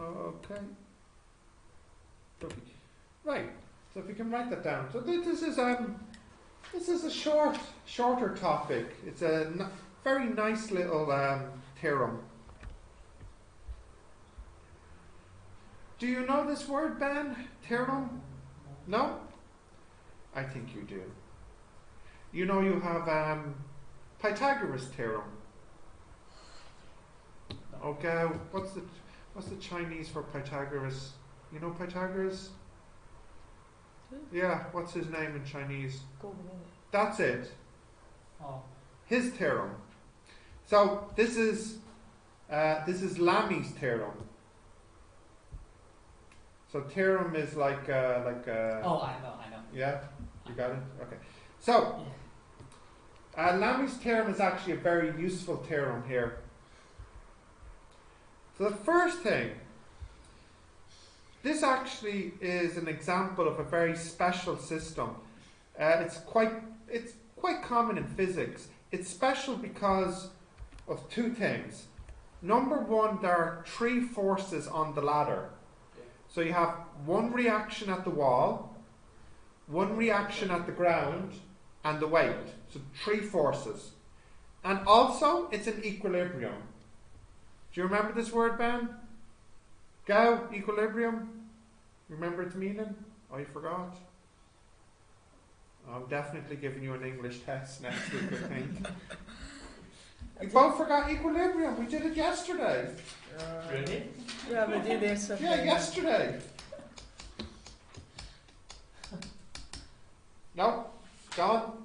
Okay. Okay. Right. So if you can write that down. So this is a shorter topic. It's a very nice little theorem. Do you know this word, Ben? Theorem? No? I think you do. You know you have Pythagoras theorem. Okay, what's the Chinese for Pythagoras? You know Pythagoras? Yeah, what's his name in Chinese? That's it. Oh. His theorem. So this is Lami's theorem. So theorem is like Oh, I know. Yeah, you got it. Okay. So Lami's theorem is actually a very useful theorem here. So the first thing, this actually is an example of a very special system. It's quite common in physics. It's special because of two things. Number one, there are three forces on the ladder. So you have one reaction at the wall, one reaction at the ground, and the weight. So three forces. And also, it's an equilibrium. Do you remember this word, Ben? Go, equilibrium. Remember its meaning? Oh, you forgot? I'm definitely giving you an English test next week, I think. You both forgot equilibrium. We did it yesterday. Really? Yeah, we did it. Yeah, yesterday. No, gone.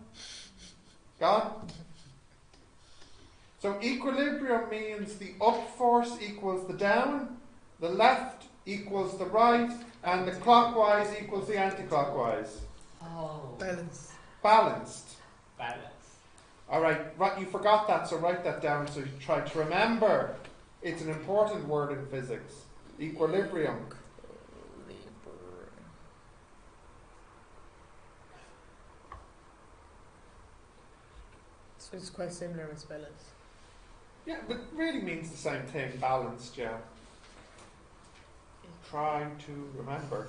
So equilibrium means the up force equals the down, the left equals the right, and the clockwise equals the anti-clockwise. Oh. Balanced. Balance. All right, you forgot that, so write that down so you try to remember. It's an important word in physics. Equilibrium. So it's quite similar with balance. Yeah, but it really means the same thing. Balanced, yeah. Trying to remember.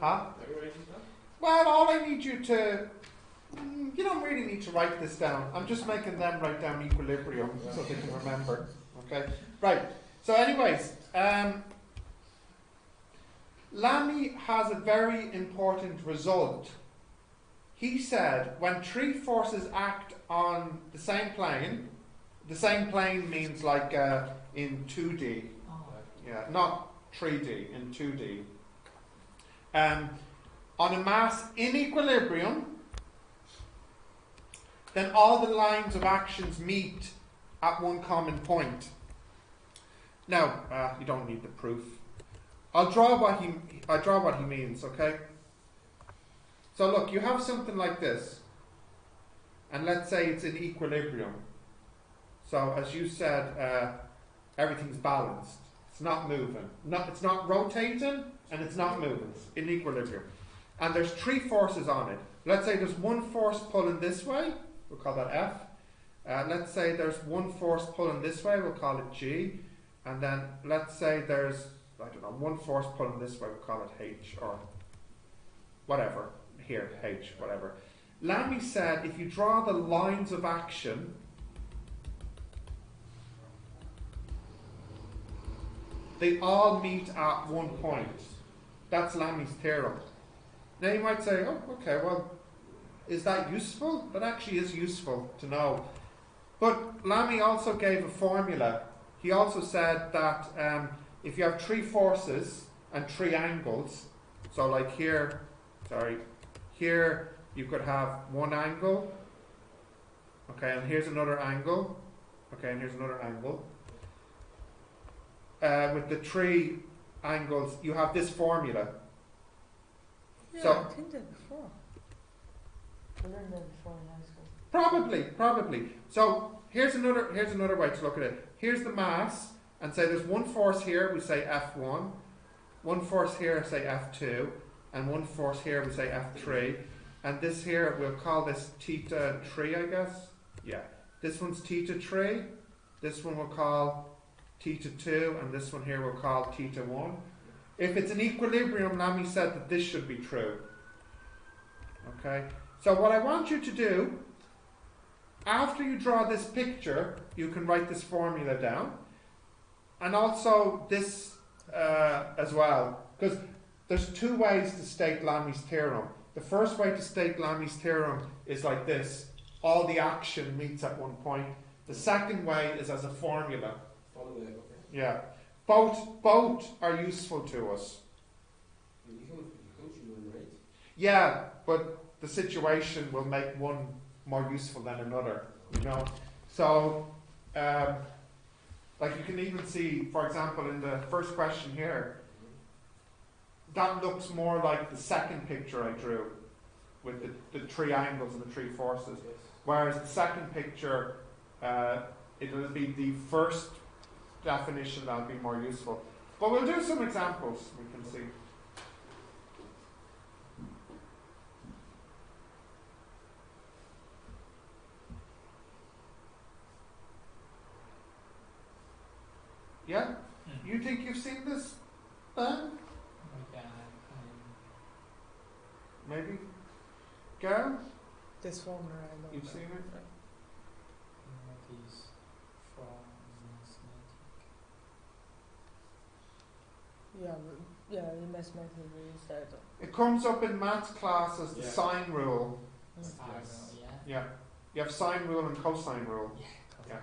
Huh? Well, all I need you to... You don't really need to write this down. I'm just making them write down equilibrium so they can remember. Okay? Right. So anyways, Lami has a very important result. He said when three forces act on the same plane means like in 2D. Yeah, not 3D, in 2D. On a mass in equilibrium, then all the lines of actions meet at one common point. Now, you don't need the proof. I'll draw what he means, okay? So look, you have something like this, and let's say it's in equilibrium. So as you said, everything's balanced. It's not moving. It's not rotating, and it's not moving. It's in equilibrium. And there's three forces on it. Let's say there's one force pulling this way. We'll call that F. Let's say there's one force pulling this way. We'll call it G. And then let's say there's, I don't know, one force pulling this way. We'll call it H or whatever. Here, H, whatever. Lami said if you draw the lines of action, they all meet at one point. That's Lami's theorem. Now you might say, oh, okay, well, is that useful? That actually is useful to know. But Lami also gave a formula. He also said that if you have three forces and three angles, so like here you could have one angle, okay, and here's another angle, okay, and here's another angle. With the three angles, you have this formula. Yeah, So, I think that before. I learned that before in high school. Probably. So here's another way to look at it. Here's the mass, and say there's one force here, we say F1, one force here, say F2, and one force here, we say F3, and this here, we'll call this θ3, I guess. Yeah. This one's θ3, this one we'll call theta 2, and this one here we'll call theta 1. If it's an equilibrium, Lami said that this should be true. Okay? So what I want you to do, after you draw this picture, you can write this formula down. And also this as well. Because there's two ways to state Lami's theorem. The first way to state Lami's theorem is like this. All the action meets at one point. The second way is as a formula. All the way, okay. Yeah. Both are useful to us. You can coach you one, right? Yeah, but the situation will make one more useful than another, you know. So, like you can even see, for example, in the first question here, that looks more like the second picture I drew with the three angles and the three forces. Yes. Whereas the second picture, it'll be the first definition that'll be more useful. But we'll do some examples, we can see. Yeah? You think you've seen this, Ben? Okay, Maybe? Garen? This formula I know. You've seen it? Notice from mathematics. Yeah, the mathematics is that. It comes up in maths class as the Yeah. sine rule. Yes. Yeah. Yeah. You have sine rule and cosine rule. Yeah.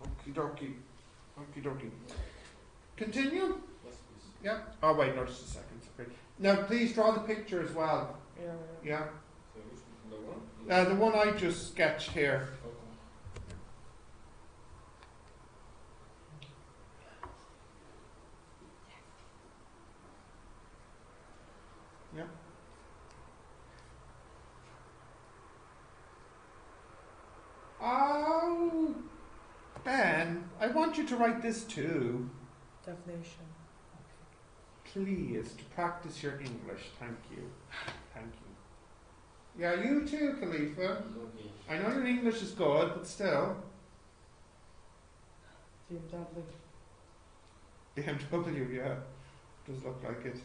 Okie dokie. Okie dokie. Continue? Yes, please. Yeah. Oh wait, no, just a second. Sorry. Now please draw the picture as well. Yeah. Yeah. So which the one? The one I just sketched here. Okay. Yeah. Oh, Ben, I want you to write this too. Definition. Please, to practice your English. Thank you. Thank you. Yeah, you too, Khalifa. Okay. I know your English is good, but still. BMW. BMW, yeah. Does look like it.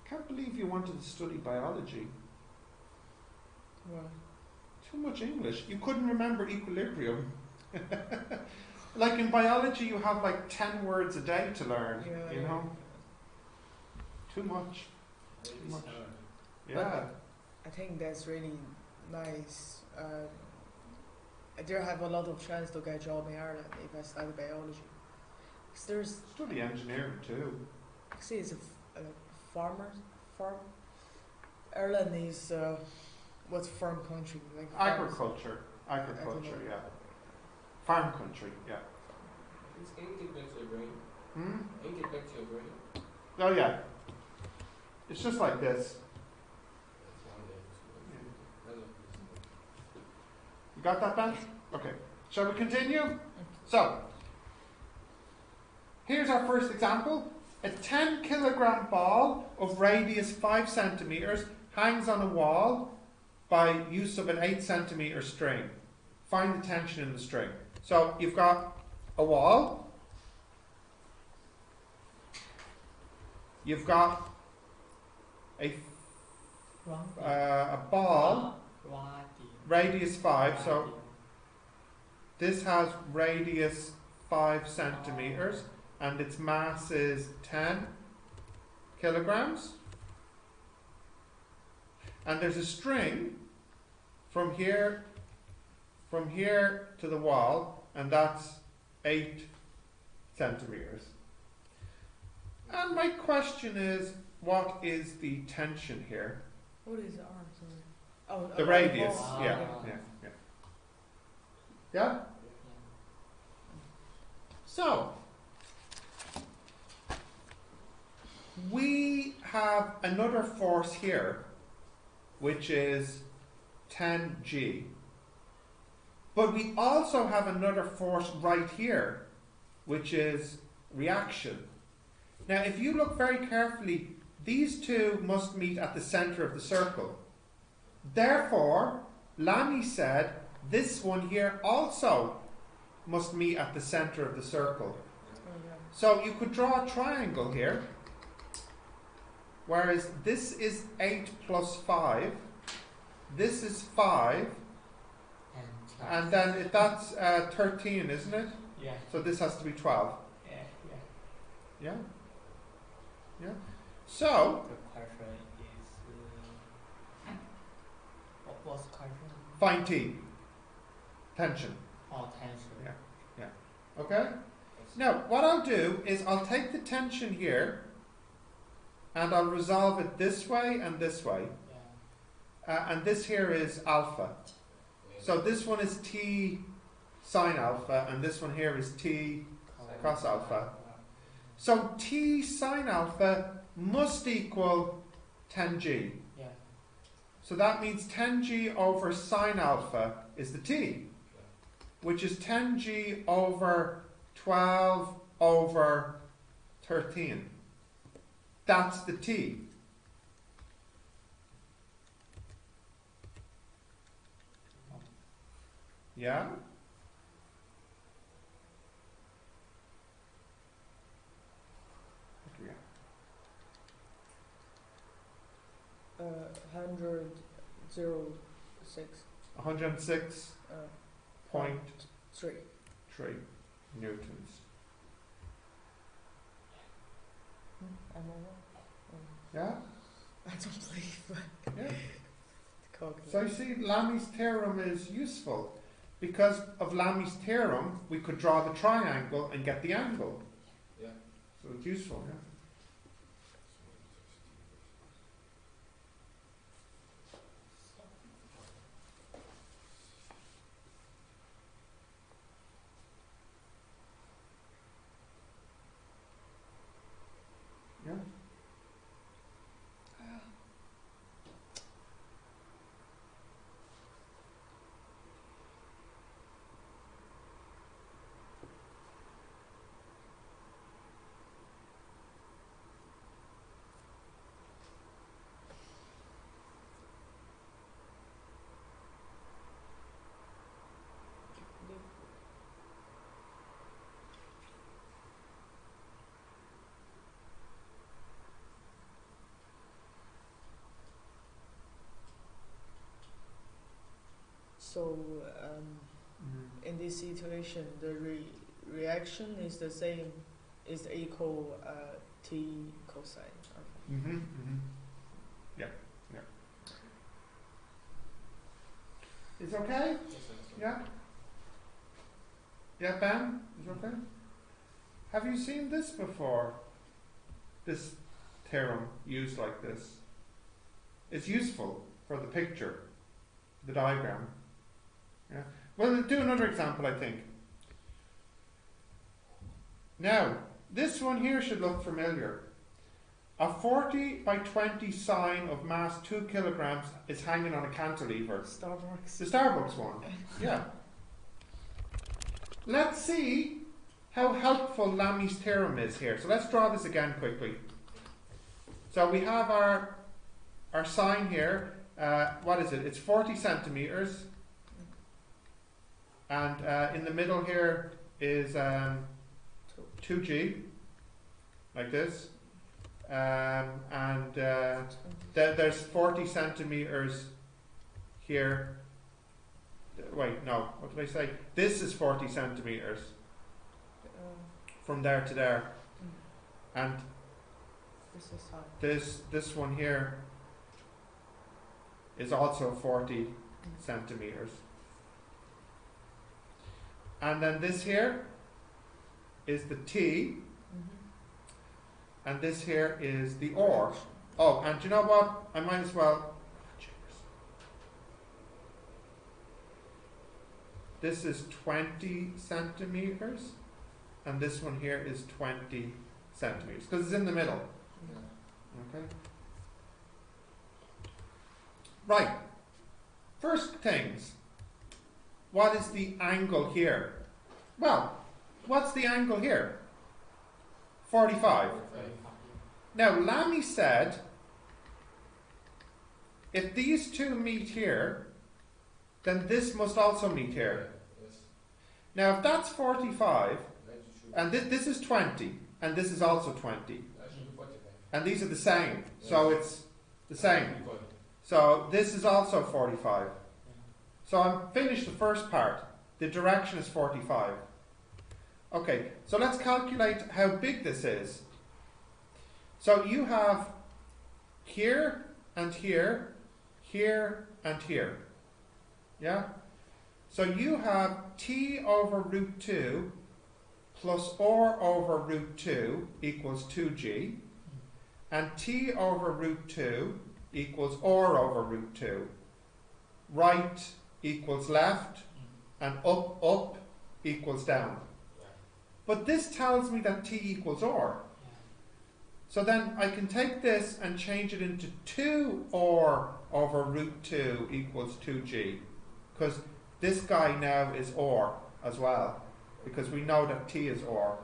Can't believe you wanted to study biology. Well, Too much English. You couldn't remember equilibrium. Like in biology, you have like 10 words a day to learn, yeah. you know? Too much. Very much. hard. Yeah. I think that's really nice. I do have a lot of chance to get a job in Ireland if I study biology. 'Cause there's, Study engineering too. see, it's a farm. Ireland is what's farm country? Like farms. Agriculture, yeah. Farm country, yeah. It's can get back to your brain. Hmm? Can get back to your brain. Oh yeah. It's just like this. That's one day. I love this. You got that, Ben? Okay. Shall we continue? So, here's our first example. A 10 kilogram ball of radius 5 centimeters hangs on a wall by use of an 8 centimeter string. Find the tension in the string. So, you've got a wall. You've got a ball, radius 5. So, this has radius 5 centimeters. And its mass is 10 kilograms. And there's a string from here to the wall, and that's 8 centimeters. And my question is, what is the tension here? What is the arm? Sorry. Oh, The oh, radius, oh, yeah, okay. yeah. Yeah? So, we have another force here, which is 10G. But we also have another force right here, which is reaction. Now, if you look very carefully, these two must meet at the center of the circle. Therefore, Lami said this one here also must meet at the center of the circle. Oh, yeah. So you could draw a triangle here, whereas this is 8 plus 5, this is 5, and then that's 13, isn't it? Yeah. So this has to be 12. Yeah. Yeah. Yeah? Yeah? So, The question is, what was the question? find T. Tension. Oh, tension. Yeah. Okay? Now, what I'll do is I'll take the tension here and I'll resolve it this way and this way. Yeah. And this here is alpha. So this one is T sine alpha and this one here is T cos alpha. So T sine alpha must equal 10G. Yeah. So that means 10G over sine alpha is the T, which is 10G over 12 over 13. That's the T. Yeah? What do we got? 106. 106.3 3. newtons. Am I wrong? Yeah? I don't believe Yeah. the calculator. So you see, Lami's theorem is useful. Because of Lami's theorem, we could draw the triangle and get the angle. Yeah. So it's useful, yeah. Yeah. So, in this situation, the reaction is the same, is equal T cosine alpha. Mm-hmm. Mm-hmm. Yeah. Yeah. Is okay? Yeah? Yeah, Ben? Is okay? Have you seen this before? This theorem used like this? It's useful for the picture, the diagram. Yeah. Well, do another example, I think. Now, this one here should look familiar. A 40 by 20 sign of mass 2 kilograms is hanging on a cantilever. Starbucks. The Starbucks one. Yeah. Let's see how helpful Lami's theorem is here. So let's draw this again quickly. So we have our sign here. What is it? It's 40 centimeters. And in the middle here is 2G, like this. There's 40 centimeters here. Wait, no, what did I say? This is 40 centimeters from there to there. And This is high. this one here is also 40 centimeters. And then this here is the T, and this here is the or. Oh, and do you know what? I might as well. This is 20 centimeters, and this one here is 20 centimeters, because it's in the middle. Okay. Right. First things. What is the angle here? Well, what's the angle here? 45. Now, Lami said, if these two meet here, then this must also meet here. Yes. Now, if that's 45, That you should. and this is 20, and this is also 20, That should be 45. and these are the same, so it's the same. Equal. So this is also 45. So I'm finished the first part. The direction is 45. Okay, so let's calculate how big this is. So you have here and here, here and here. Yeah? So you have t over root 2 plus r over root 2 equals 2g, and t over root 2 equals r over root 2. Right equals left, and up equals down. Yeah. But this tells me that t equals r. So then I can take this and change it into 2r over root 2 equals 2g. Because this guy now is r as well. Because we know that t is r.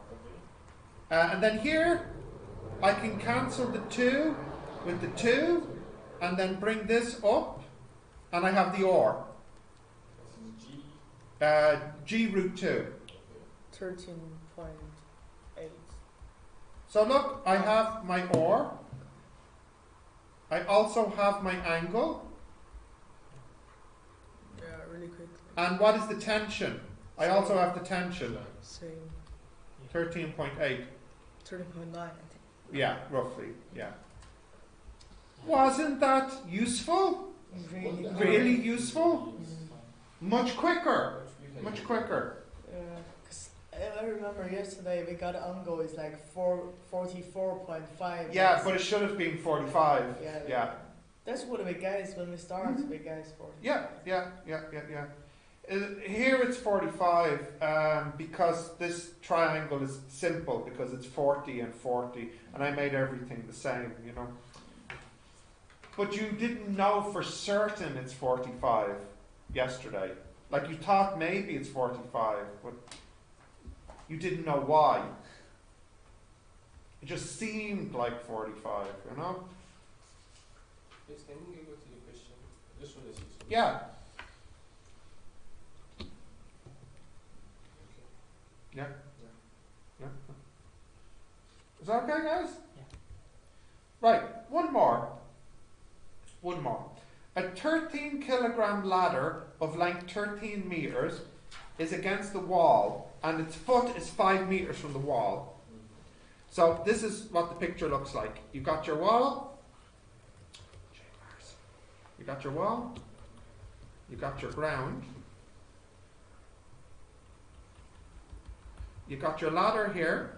Okay. And then here, I can cancel the 2 with the 2, and then bring this up, and I have the r. This is G. G root 2. Okay. 13.8. So look, I have my r. I also have my angle. Yeah, really quickly. And what is the tension? I also have the tension. Same. 13.8. 13.9, I think. Yeah, roughly. Yeah. Wasn't that useful? Really good. Really useful? Mm. Much quicker. Much quicker. Yeah, 'cause I remember yesterday we got angle is like 44.5. Yeah, but it should have been 45. Yeah. Yeah. That's what we guess when we start. We guess 40. Yeah. Here it's 45 because this triangle is simple because it's 40 and 40, and I made everything the same, you know. But you didn't know for certain it's 45 yesterday. Like you thought maybe it's 45, but you didn't know why. It just seemed like 45, you know? Please, can you go to the question? This one is useful. Yeah. Okay. Yeah. Is that okay, guys? Yeah. Right, one more. A 13 kilogram ladder of length 13 meters is against the wall, and its foot is 5 meters from the wall. So this is what the picture looks like. You've got your wall. You got your wall. You got your ground. You got your ladder here,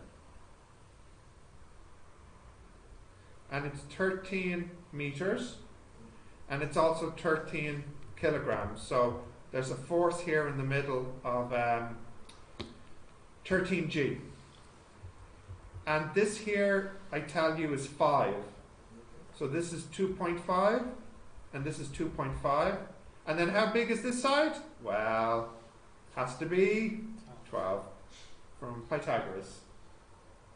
and it's 13 meters, and it's also 13 kilograms. So there's a force here in the middle of 13g. And this here, I tell you, is 5. So this is 2.5, and this is 2.5. And then how big is this side? Well, has to be 12 from Pythagoras.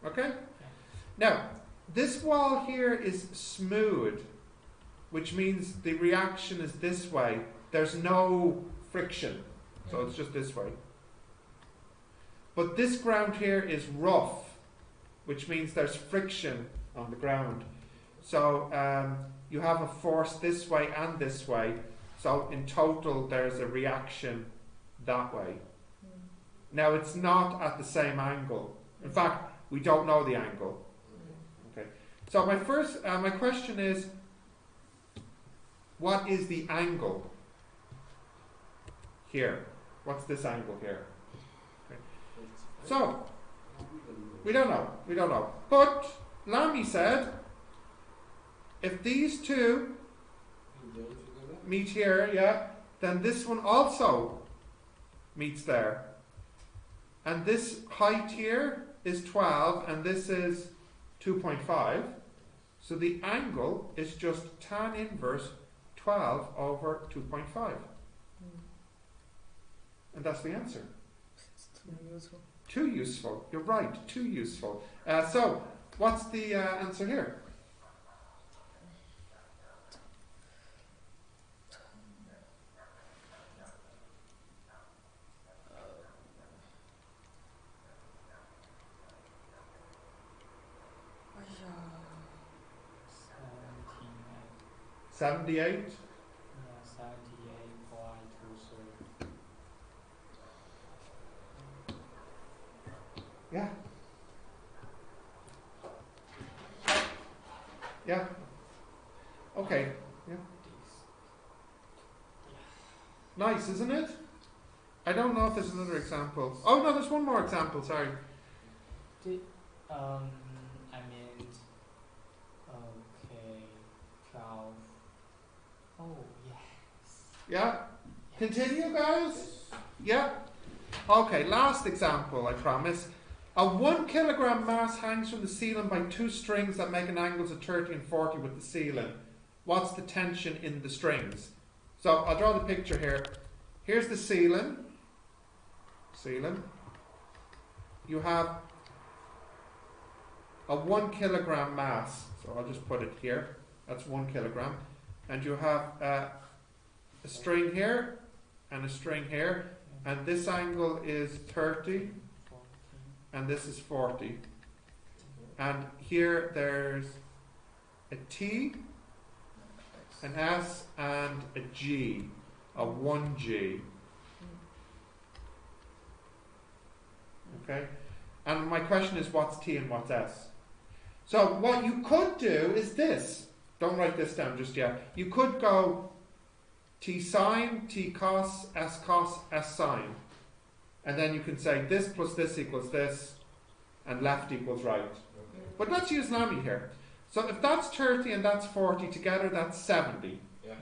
Okay? Now, this wall here is smooth, which means the reaction is this way. There's no friction, so it's just this way. But this ground here is rough, which means there's friction on the ground. So you have a force this way and this way. So in total, there's a reaction that way. Now it's not at the same angle. In fact, we don't know the angle. Okay. So my question is, what is the angle here? What's this angle here? Okay. So we don't know. But Lami said, if these two meet here, yeah, then this one also meets there. And this height here is 12, and this is 2.5. So the angle is just tan inverse 12 over 2.5. And that's the answer. It's too useful. Too useful. You're right, too useful. So, what's the answer here? 78. Yeah, 78 by 2, 3. Yeah. Yeah. Okay. Yeah. Nice, isn't it? I don't know if there's another example. Oh no, there's one more example. Sorry. I mean, okay, 12. Oh, yes. Yeah. Continue, guys. Yeah. Okay. Last example. I promise. A 1 kilogram mass hangs from the ceiling by 2 strings that make an angles of 30 and 40 with the ceiling. What's the tension in the strings? So I'll draw the picture here. Here's the ceiling. You have a 1 kilogram mass. So I'll just put it here. That's 1 kilogram. And you have a string here and a string here. And this angle is 30. 14. And this is 40. And here there's a T, an S, and a G, a 1G. Okay? And my question is, what's T and what's S? So what you could do is this. Don't write this down just yet. You could go T sine, T cos, S sine. And then you can say this plus this equals this, and left equals right. But let's use Lami here. So if that's 30 and that's 40 together, that's 70. Yeah.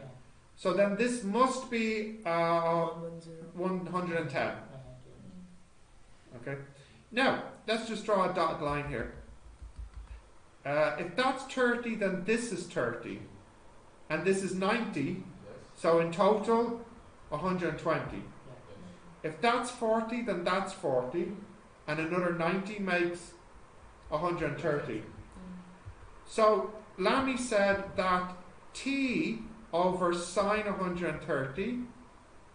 So then this must be 110. Okay. Now let's just draw a dotted line here. If that's 30, then this is 30, and this is 90. Yes. So in total, 120. If that's 40, then that's 40, and another 90 makes 130. So Lami said that T over sine 130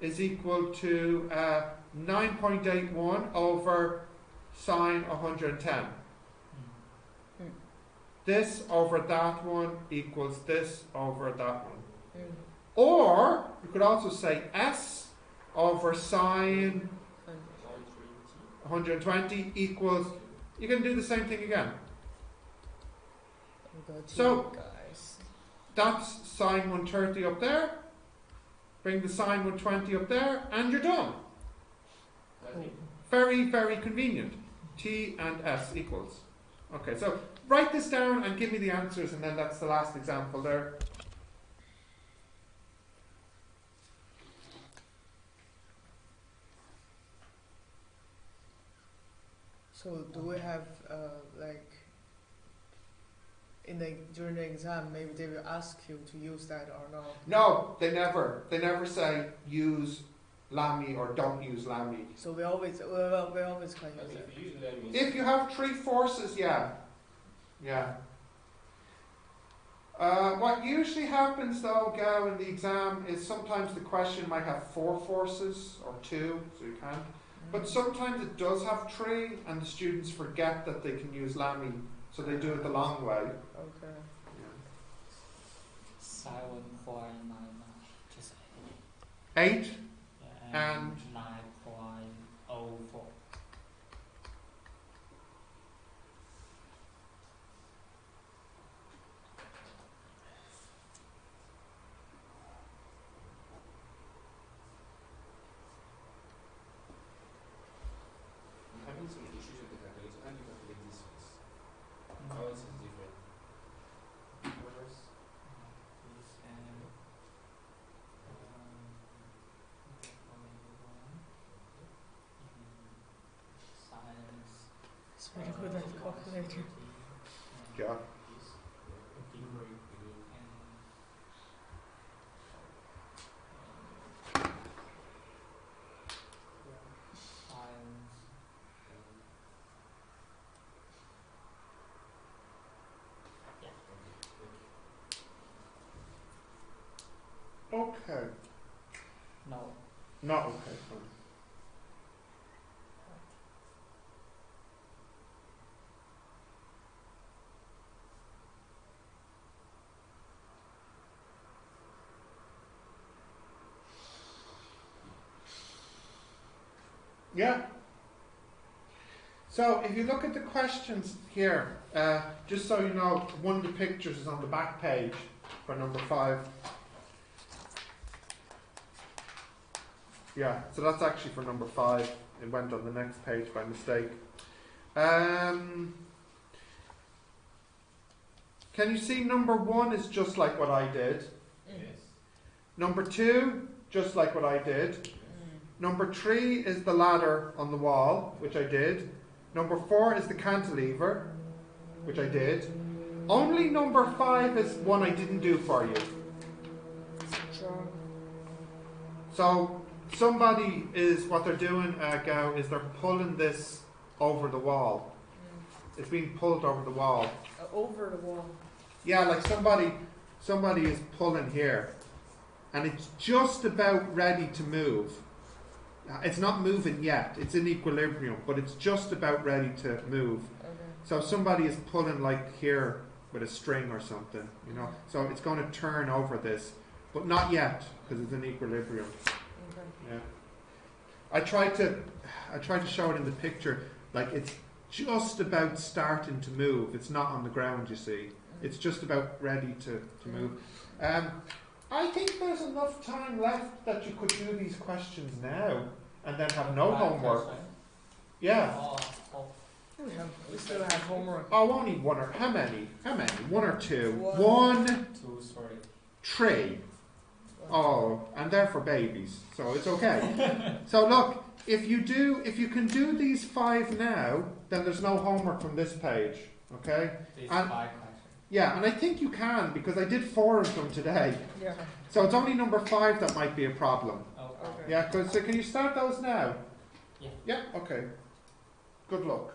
is equal to 9.81 over sine 110. This over that one equals this over that one. Or you could also say S over sine 120 equals, you can do the same thing again. So, guys, that's sine 130 up there, bring the sine 120 up there, and you're done. Very, very convenient. T and S equals. Okay, so write this down and give me the answers, and then that's the last example there. so do we have like during the exam, maybe they will ask you to use that or not? No, they never say use Lami or don't use Lami. So we always can use And it. if you use Lami, If you have 3 forces, yeah. What usually happens though, Gail, in the exam is sometimes the question might have 4 forces or 2, so you can't. But sometimes it does have 3, and the students forget that they can use Lami, so they do it the long way. Okay. 7.99, just 8. and And 9.04. I'm having some issues with the calculator. How do you calculate this first? How is it different? First, this and science. It's very good at calculator. Yeah. Okay. No. Not okay. Fine. Yeah. So if you look at the questions here, just so you know, one of the pictures is on the back page for number 5. Yeah, so that's actually for number 5. It went on the next page by mistake. Can you see number 1 is just like what I did? Yes. Number 2, just like what I did. Mm. Number 3 is the ladder on the wall, which I did. Number 4 is the cantilever, which I did. Only number 5 is one I didn't do for you. Sure. So somebody is, what they're doing, Gao, is they're pulling this over the wall. Mm. It's being pulled over the wall. Over the wall. Yeah, like somebody is pulling here, and it's just about ready to move. It's not moving yet, it's in equilibrium, but it's just about ready to move. Okay. So somebody is pulling like here with a string or something, you know. So it's going to turn over this, but not yet because it's in equilibrium. Okay. Yeah. I tried to show it in the picture, like it's just about starting to move. It's not on the ground, you see. It's just about ready to move. I think there's enough time left that you could do these questions now and then have no homework. Yeah. We still have homework. Oh, only one or how many? How many? 1 or 2? One. 1, 2, sorry. 3. Oh, and they're for babies, so it's okay. So look, if you can do these 5 now, then there's no homework from this page. Okay? These And- 5 questions. Yeah, and I think you can because I did 4 of them today. Yeah. So it's only number 5 that might be a problem. Okay. Okay. Yeah, so can you start those now? Yeah. Yeah, okay. Good luck.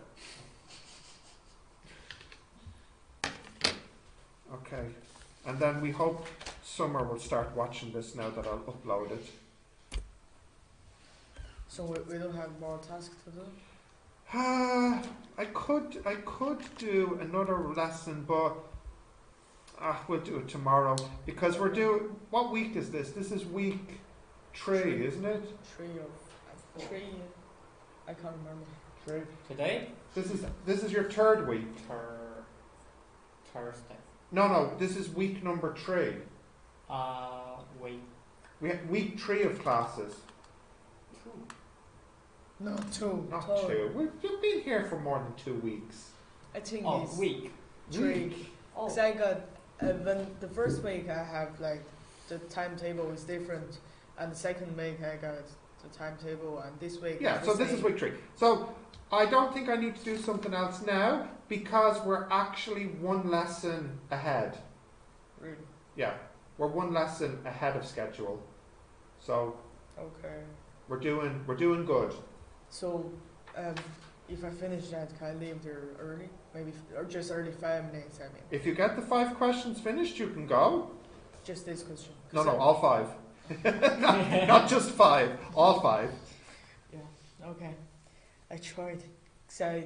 Okay. And then we hope Summer will start watching this now that I'll upload it. So we don't have more tasks to do? I could do another lesson, but we'll do it tomorrow because we're doing. What week is this? This is week 3, isn't it? 3 or 3. I can't remember. 3. Today? This is your 3rd week. Thursday. No, this is week number 3. Wait. We have week 3 of classes. No, 2. Not Sorry. 2. You've been here for more than 2 weeks. I think Oh, it's week. 3. Week. Oh. Because I got, when the first week I have like, the timetable is different. And the second week I got the timetable, and this week Yeah, is so the this is same. week 3. So I don't think I need to do something else now because we're actually 1 lesson ahead. Really? Yeah, we're 1 lesson ahead of schedule. So Okay. we're doing good. So, if I finish that, can I leave there early? Maybe, or just early 5 minutes, I mean. If you get the 5 questions finished, you can go. Just this question. No, all 5. Not just 5, all 5. Yeah, okay. I tried. 'Cause I